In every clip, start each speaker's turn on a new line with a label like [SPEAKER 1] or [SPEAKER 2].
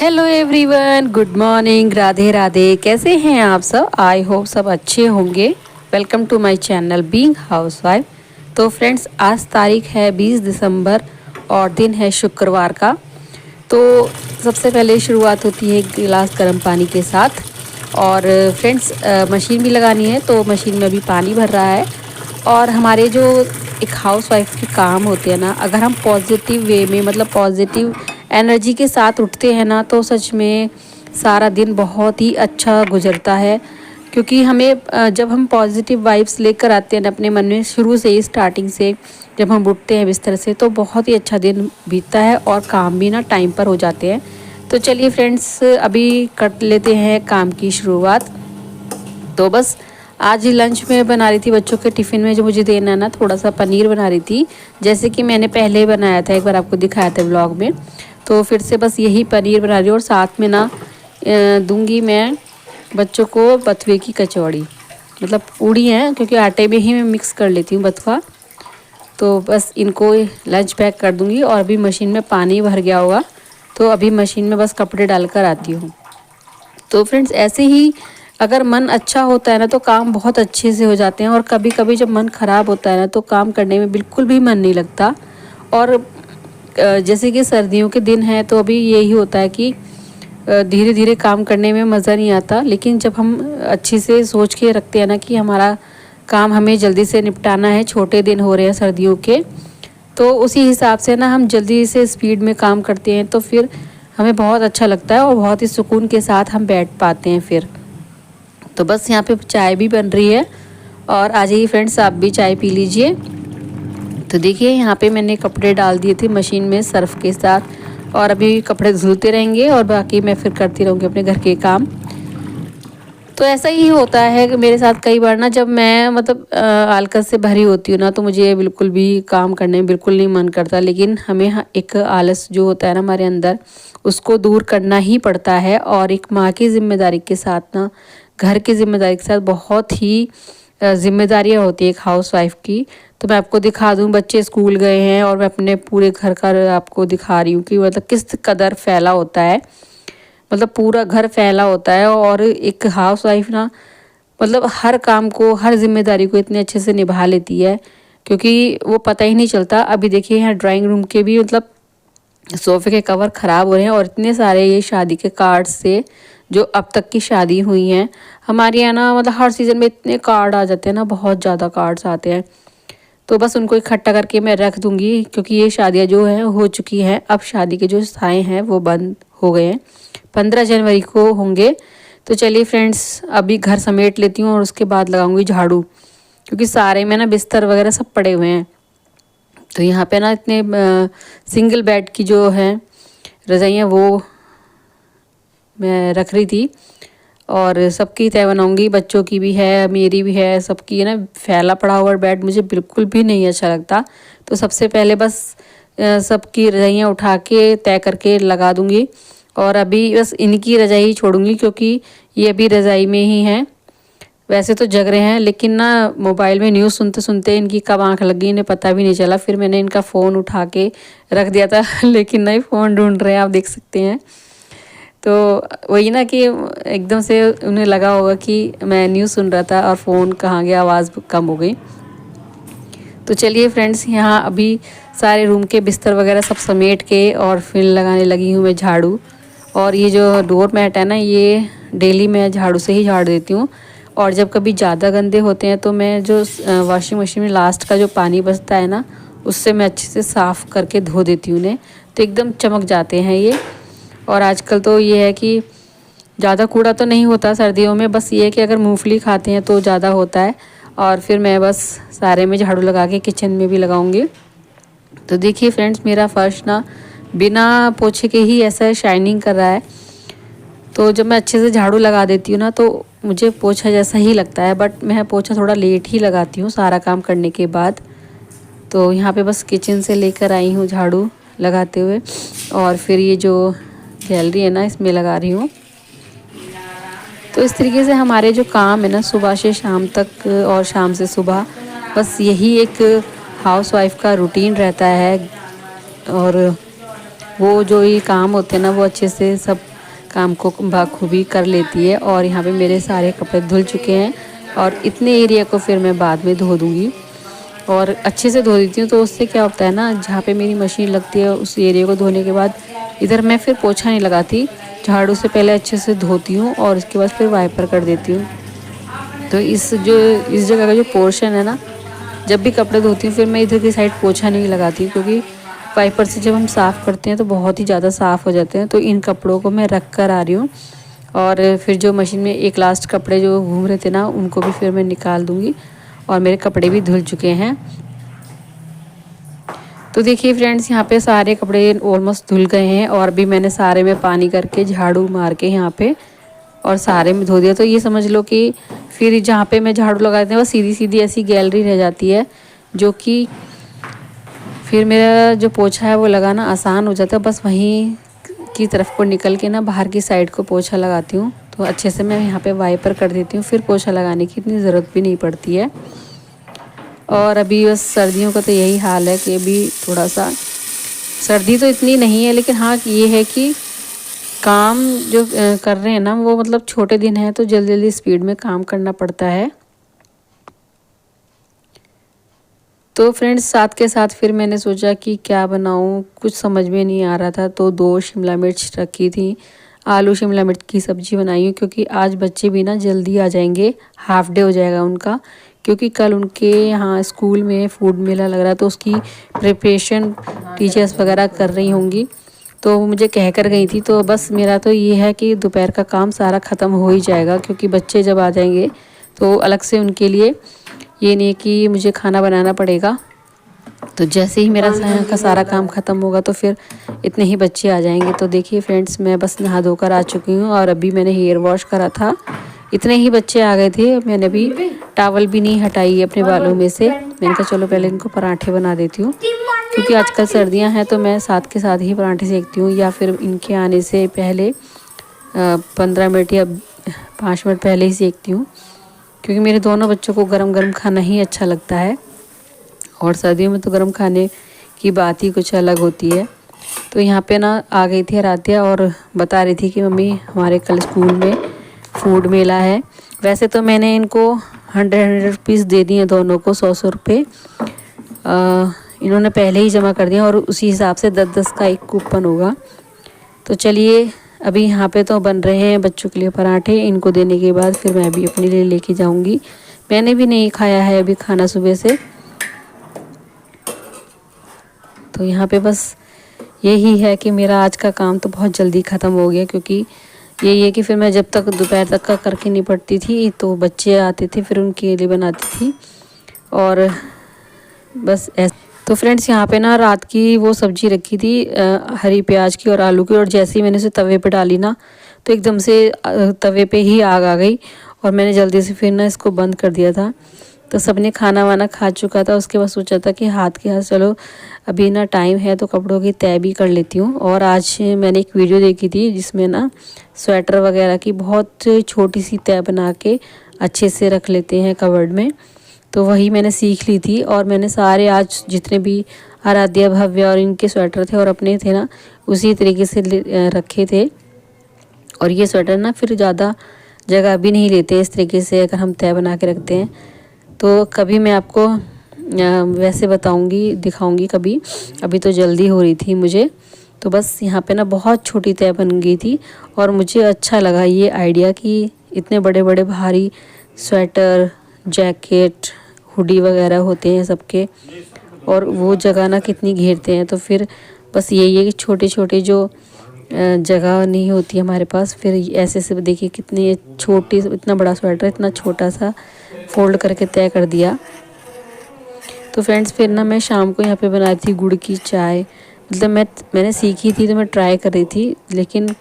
[SPEAKER 1] Hello everyone, good morning, Radhe Radhe. कैसे हैं आप सब? आई होप सब अच्छे होंगे। Welcome to my channel being housewife. तो फ्रेंड्स, आज तारीख है 20 दिसंबर और दिन है शुक्रवार का। तो सबसे पहले शुरुआत होती है एक गिलास गर्म पानी के साथ। और फ्रेंड्स, मशीन भी लगानी है, तो मशीन में अभी पानी भर रहा है। और हमारे जो एक हाउसवाइफ के काम होते हैं ना, अगर हम पॉजिटिव वे में, मतलब पॉजिटिव एनर्जी के साथ उठते हैं ना, तो सच में सारा दिन बहुत ही अच्छा गुजरता है। क्योंकि हमें जब हम पॉजिटिव वाइब्स लेकर आते हैं ना अपने मन में, शुरू से ही स्टार्टिंग से जब हम उठते हैं बिस्तर से, तो बहुत ही अच्छा दिन बीतता है और काम भी ना टाइम पर हो जाते हैं। तो चलिए फ्रेंड्स, अभी कर लेते हैं काम की शुरुआत। तो बस आज ही लंच में बना रही थी बच्चों के टिफ़िन में, जो मुझे देना है ना, थोड़ा सा पनीर बना रही थी। जैसे कि मैंने पहले बनाया था, एक बार आपको दिखाया था व्लॉग में। तो फिर से बस यही पनीर बना रही हूँ। और साथ में ना दूंगी मैं बच्चों को बथुए की कचौड़ी, मतलब पूड़ी हैं, क्योंकि आटे में ही मैं मिक्स कर लेती हूँ बथुआ। तो बस इनको लंच पैक कर दूँगी। और अभी मशीन में पानी भर गया होगा, तो अभी मशीन में बस कपड़े डालकर आती हूँ। तो फ्रेंड्स, ऐसे ही अगर मन अच्छा होता है ना, तो काम बहुत अच्छे से हो जाते हैं। और कभी कभी जब मन ख़राब होता है ना, तो काम करने में बिल्कुल भी मन नहीं लगता। और जैसे कि सर्दियों के दिन हैं, तो अभी यही होता है कि धीरे धीरे काम करने में मज़ा नहीं आता। लेकिन जब हम अच्छे से सोच के रखते हैं ना कि हमारा काम हमें जल्दी से निपटाना है, छोटे दिन हो रहे हैं सर्दियों के, तो उसी हिसाब से ना हम जल्दी से स्पीड में काम करते हैं। तो फिर हमें बहुत अच्छा लगता है और बहुत ही सुकून के साथ हम बैठ पाते हैं फिर। तो बस यहाँ पे चाय भी बन रही है, और आ जाइए फ्रेंड्स, आप भी चाय पी लीजिए। तो देखिए, यहाँ पे मैंने कपड़े डाल दिए थे मशीन में सर्फ के साथ, और अभी कपड़े धुलते रहेंगे और बाकी मैं फिर करती रहूँगी अपने घर के काम। तो ऐसा ही होता है कि मेरे साथ कई बार ना, जब मैं मतलब आलकस से भरी होती हूँ ना, तो मुझे बिल्कुल भी काम करने में बिल्कुल नहीं मन करता। लेकिन हमें एक आलस जो होता है ना हमारे अंदर, उसको दूर करना ही पड़ता है। और एक माँ की जिम्मेदारी के साथ ना, घर की जिम्मेदारी के साथ बहुत ही जिम्मेदारियाँ होती है एक हाउस वाइफ की। तो मैं आपको दिखा दूँ, बच्चे स्कूल गए हैं और मैं अपने पूरे घर का आपको दिखा रही हूँ कि मतलब किस कदर फैला होता है। मतलब पूरा घर फैला होता है। और एक हाउस वाइफ ना, मतलब हर काम को, हर जिम्मेदारी को इतने अच्छे से निभा लेती है, क्योंकि वो पता ही नहीं चलता। अभी देखिए, यहाँ ड्राइंग रूम के भी मतलब सोफ़े के कवर ख़राब हो रहे हैं। और इतने सारे ये शादी के कार्ड्स से, जो अब तक की शादी हुई हैं हमारे यहाँ ना, मतलब हर सीज़न में इतने कार्ड आ जाते हैं ना, बहुत ज़्यादा कार्ड्स आते हैं। तो बस उनको इकट्ठा करके मैं रख दूँगी, क्योंकि ये शादियाँ जो हैं हो चुकी हैं। अब शादी के जो साए हैं वो बंद हो गए हैं, 15 जनवरी को होंगे। तो चलिए फ्रेंड्स, अभी घर समेट लेती हूँ और उसके बाद लगाऊंगी झाड़ू, क्योंकि सारे में ना बिस्तर वगैरह सब पड़े हुए हैं। तो यहाँ पे ना इतने सिंगल बेड की जो है रज़ाइयाँ, वो मैं रख रही थी। और सबकी तय बनाऊंगी, बच्चों की भी है, मेरी भी है, सबकी है ना। फैला पड़ा हुआ बेड मुझे बिल्कुल भी नहीं अच्छा लगता। तो सबसे पहले बस सबकी रज़ाइयाँ उठा के तय करके लगा दूंगी। और अभी बस इनकी रज़ाई छोड़ूंगी, क्योंकि ये अभी रज़ाई में ही हैं। वैसे तो जग रहे हैं, लेकिन ना मोबाइल में न्यूज़ सुनते सुनते इनकी कब आँख लग गई, इन्हें पता भी नहीं चला। फिर मैंने इनका फ़ोन उठा के रख दिया था लेकिन नहीं, फ़ोन ढूंढ रहे हैं, आप देख सकते हैं। तो वही ना कि एकदम से उन्हें लगा होगा कि मैं न्यूज़ सुन रहा था और फ़ोन कहाँ गया, आवाज़ कम हो गई। तो चलिए फ्रेंड्स, यहाँ अभी सारे रूम के बिस्तर वगैरह सब समेट के और फिर लगाने लगी हूँ मैं झाड़ू। और ये जो डोर मैट है ना, ये डेली मैं झाड़ू से ही झाड़ देती हूँ। और जब कभी ज़्यादा गंदे होते हैं, तो मैं जो वॉशिंग मशीन में लास्ट का जो पानी बचता है ना, उससे मैं अच्छे से साफ़ करके धो देती हूँ उन्हें। तो एकदम चमक जाते हैं ये। और आजकल तो ये है कि ज़्यादा कूड़ा तो नहीं होता सर्दियों में, बस ये है कि अगर मूंगफली खाते हैं तो ज़्यादा होता है। और फिर मैं बस सारे में झाड़ू लगा के किचन में भी लगाऊंगी। तो देखिए फ्रेंड्स, मेरा फर्श ना बिना पोछे के ही ऐसा शाइनिंग कर रहा है। तो जब मैं अच्छे से झाड़ू लगा देती हूँ ना, तो मुझे पोछा जैसा ही लगता है। बट मैं पोछा थोड़ा लेट ही लगाती हूँ सारा काम करने के बाद। तो यहाँ पे बस किचन से लेकर आई हूँ झाड़ू लगाते हुए, और फिर ये जो गैलरी है ना, इसमें लगा रही हूँ। तो इस तरीके से हमारे जो काम है ना, सुबह से शाम तक और शाम से सुबह, बस यही एक हाउस वाइफ का रूटीन रहता है। और वो जो ये काम होते हैं ना, वो अच्छे से सब काम को बखूबी कर लेती है। और यहाँ पे मेरे सारे कपड़े धुल चुके हैं और इतने एरिया को फिर मैं बाद में धो दूँगी और अच्छे से धो देती हूँ। तो उससे क्या होता है ना, जहाँ पे मेरी मशीन लगती है उस एरिया को धोने के बाद इधर मैं फिर पोछा नहीं लगाती, झाड़ू से पहले अच्छे से धोती हूँ और उसके बाद फिर वाइपर कर देती हूँ। तो इस जगह का जो पोर्शन है ना, जब भी कपड़े धोती हूँ फिर मैं इधर की साइड पोछा नहीं लगाती, क्योंकि वाइपर से जब हम साफ़ करते हैं तो बहुत ही ज़्यादा साफ़ हो जाते हैं। तो इन कपड़ों को मैं रख कर आ रही हूँ और फिर जो मशीन में एक लास्ट कपड़े जो घूम रहे थे ना, उनको भी फिर मैं निकाल दूँगी और मेरे कपड़े भी धुल चुके हैं। तो देखिए फ्रेंड्स, यहाँ पे सारे कपड़े ऑलमोस्ट धुल गए हैं और भी मैंने सारे में पानी करके झाड़ू मार के यहाँ पे और सारे में धो दिया। तो ये समझ लो कि फिर जहाँ पे मैं झाड़ू लगाती हूँ वो सीधी सीधी ऐसी गैलरी रह जाती है, जो कि फिर मेरा जो पोछा है वो लगाना आसान हो जाता है। बस वहीं की तरफ को निकल के ना बाहर की साइड को पोछा लगाती हूँ, तो अच्छे से मैं यहाँ पे वाइपर कर देती हूँ, फिर पोछा लगाने की इतनी ज़रूरत भी नहीं पड़ती है। और अभी बस सर्दियों का तो यही हाल है कि अभी थोड़ा सा सर्दी तो इतनी नहीं है, लेकिन हाँ ये है कि काम जो कर रहे हैं ना वो मतलब छोटे दिन हैं, तो जल्दी जल्दी स्पीड में काम करना पड़ता है। तो फ्रेंड्स, साथ के साथ फिर मैंने सोचा कि क्या बनाऊं, कुछ समझ में नहीं आ रहा था। तो 2 शिमला मिर्च रखी थी, आलू शिमला मिर्च की सब्ज़ी बनाई हूँ, क्योंकि आज बच्चे भी ना जल्दी आ जाएंगे, हाफ डे हो जाएगा उनका, क्योंकि कल उनके यहाँ स्कूल में फूड मेला लग रहा है, तो उसकी प्रिपरेशन टीचर्स वगैरह कर रही होंगी। तो वो मुझे कह कर गई थी। तो बस मेरा तो ये है कि दोपहर का काम सारा ख़त्म हो ही जाएगा, क्योंकि बच्चे जब आ जाएंगे तो अलग से उनके लिए ये नहीं कि मुझे खाना बनाना पड़ेगा। तो जैसे ही मेरा यहाँ का सारा काम ख़त्म होगा तो फिर इतने ही बच्चे आ जाएंगे। तो देखिए फ्रेंड्स, मैं बस नहा धोकर आ चुकी हूँ और अभी मैंने हेयर वॉश करा था, इतने ही बच्चे आ गए थे। मैंने अभी टॉवल भी नहीं हटाई अपने बालों में से। मैंने कहा चलो पहले इनको पराठे बना देती हूँ, क्योंकि आजकल सर्दियाँ हैं तो मैं साथ के साथ ही पराठे सेकती हूँ, या फिर इनके आने से पहले 15 मिनट या 5 मिनट पहले ही सेकती हूँ, क्योंकि मेरे दोनों बच्चों को गरम गरम खाना ही अच्छा लगता है और सर्दियों में तो गरम खाने की बात ही कुछ अलग होती है। तो यहाँ पे ना आ गई थी रातिया और बता रही थी कि मम्मी हमारे कल स्कूल में फूड मेला है। वैसे तो मैंने इनको 100 रुपीज़ दे दिए दोनों को, 100 रुपये इन्होंने पहले ही जमा कर दिया और उसी हिसाब से 10-10 का एक कूपन होगा। तो चलिए, अभी यहाँ पे तो बन रहे हैं बच्चों के लिए पराठे। इनको देने के बाद फिर मैं भी अपने लिए लेके जाऊंगी। मैंने भी नहीं खाया है अभी खाना सुबह से। तो यहाँ पे बस यही है कि मेरा आज का काम तो बहुत जल्दी ख़त्म हो गया, क्योंकि यही है कि फिर मैं जब तक दोपहर तक का करके निपटती थी तो बच्चे आते थे, फिर उनके लिए बनाती थी और बस ऐसे। तो फ्रेंड्स, यहाँ पे ना रात की वो सब्ज़ी रखी थी हरी प्याज की और आलू की, और जैसे ही मैंने उसे तवे पे डाली ना तो एकदम से तवे पे ही आग आ गई और मैंने जल्दी से फिर ना इसको बंद कर दिया था। तो सबने खाना वाना खा चुका था, उसके बाद सोचा था कि हाथ के हाथ चलो अभी ना टाइम है तो कपड़ों की तय भी कर लेती हूँ। और आज मैंने एक वीडियो देखी थी जिसमें ना स्वेटर वगैरह की बहुत छोटी सी तय बना के अच्छे से रख लेते हैं कवर्ड में, तो वही मैंने सीख ली थी। और मैंने सारे आज जितने भी आराध्या, भव्य और इनके स्वेटर थे और अपने थे ना, उसी तरीके से रखे थे। और ये स्वेटर ना फिर ज़्यादा जगह भी नहीं लेते इस तरीके से अगर हम तय बना के रखते हैं। तो कभी मैं आपको वैसे बताऊंगी, दिखाऊंगी कभी। अभी तो जल्दी हो रही थी मुझे, तो बस यहाँ पे ना बहुत छोटी तय बन गई थी और मुझे अच्छा लगा ये आइडिया कि इतने बड़े बड़े भारी स्वेटर, जैकेट, हुडी वगैरह होते हैं सबके, और वो जगह ना कितनी घेरते हैं। तो फिर बस यही है कि छोटे छोटे जो जगह नहीं होती हमारे पास, फिर ऐसे से देखिए कितनी छोटी, इतना बड़ा स्वेटर इतना छोटा सा फोल्ड करके तय कर दिया। तो फ्रेंड्स, फिर ना मैं शाम को यहाँ पे बनाई थी गुड़ की चाय। मतलब मैंने सीखी थी तो मैं ट्राई कर रही थी, लेकिन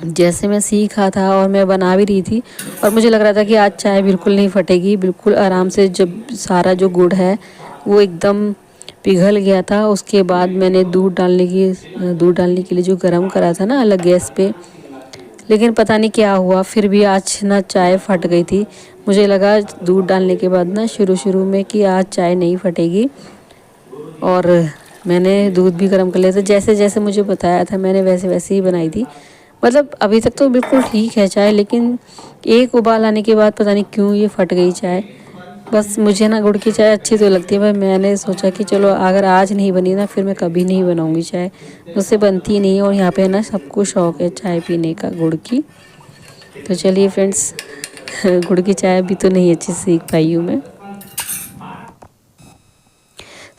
[SPEAKER 1] जैसे मैं सीखा था और मैं बना भी रही थी और मुझे लग रहा था कि आज चाय बिल्कुल नहीं फटेगी, बिल्कुल आराम से, जब सारा जो गुड़ है वो एकदम पिघल गया था। उसके बाद मैंने दूध डालने के लिए जो गरम करा था ना अलग गैस पे, लेकिन पता नहीं क्या हुआ, फिर भी आज ना चाय फट गई थी। मुझे लगा दूध डालने के बाद ना शुरू में कि आज चाय नहीं फटेगी, और मैंने दूध भी गर्म कर लिया था। जैसे जैसे मुझे बताया था मैंने वैसे वैसे ही बनाई थी, मतलब अभी तक तो बिल्कुल ठीक है चाय, लेकिन एक उबाल आने के बाद पता नहीं क्यों ये फट गई चाय। बस मुझे ना गुड़ की चाय अच्छी तो लगती है, पर मैंने सोचा कि चलो अगर आज नहीं बनी ना फिर मैं कभी नहीं बनाऊंगी चाय, मुझसे बनती नहीं है। और यहाँ पे ना सबको शौक है चाय पीने का गुड़ की। तो चलिए फ्रेंड्स, गुड़ की चाय अभी तो नहीं अच्छी सीख पाई हूँ मैं।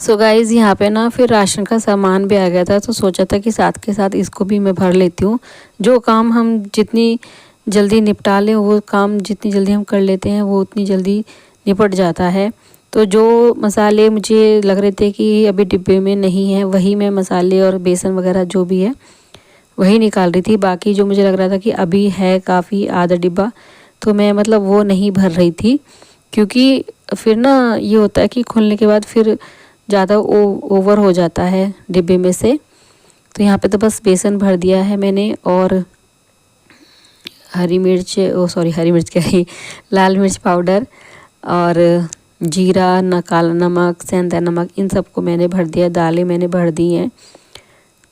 [SPEAKER 1] सो गाइज़, यहाँ पे ना फिर राशन का सामान भी आ गया था, तो सोचा था कि साथ के साथ इसको भी मैं भर लेती हूँ। जो काम हम जितनी जल्दी निपटा लें, वो काम जितनी जल्दी हम कर लेते हैं वो उतनी जल्दी निपट जाता है। तो जो मसाले मुझे लग रहे थे कि अभी डिब्बे में नहीं है, वही मैं मसाले और बेसन वगैरह जो भी है वही निकाल रही थी। बाकी जो मुझे लग रहा था कि अभी है काफ़ी आधा डिब्बा, तो मैं मतलब वो नहीं भर रही थी, क्योंकि फिर ना ये होता है कि खुलने के बाद फिर ज़्यादा ओवर हो जाता है डिब्बे में से। तो यहाँ पे तो बस बेसन भर दिया है मैंने, और हरी मिर्च, हरी मिर्च क्या है, लाल मिर्च पाउडर और जीरा, काला नमक, सेंधा नमक, इन सबको मैंने भर दिया। दालें मैंने भर दी हैं।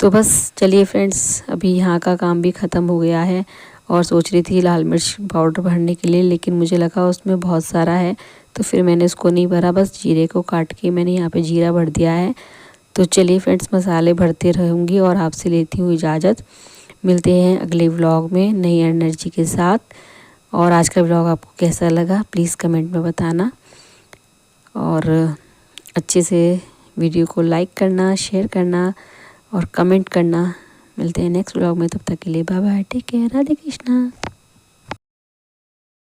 [SPEAKER 1] तो बस चलिए फ्रेंड्स, अभी यहाँ का काम भी ख़त्म हो गया है। और सोच रही थी लाल मिर्च पाउडर भरने के लिए, लेकिन मुझे लगा उसमें बहुत सारा है, तो फिर मैंने उसको नहीं भरा। बस जीरे को काट के मैंने यहाँ पे जीरा भर दिया है। तो चलिए फ्रेंड्स, मसाले भरते रहूँगी और आपसे लेती हूँ इजाज़त। मिलते हैं अगले व्लॉग में नई एनर्जी के साथ। और आज का व्लॉग आपको कैसा लगा प्लीज़ कमेंट में बताना, और अच्छे से वीडियो को लाइक करना, शेयर करना और कमेंट करना। मिलते हैं नेक्स्ट व्लॉग में, तब तक के लिए bye bye, take care, Radhe Krishna.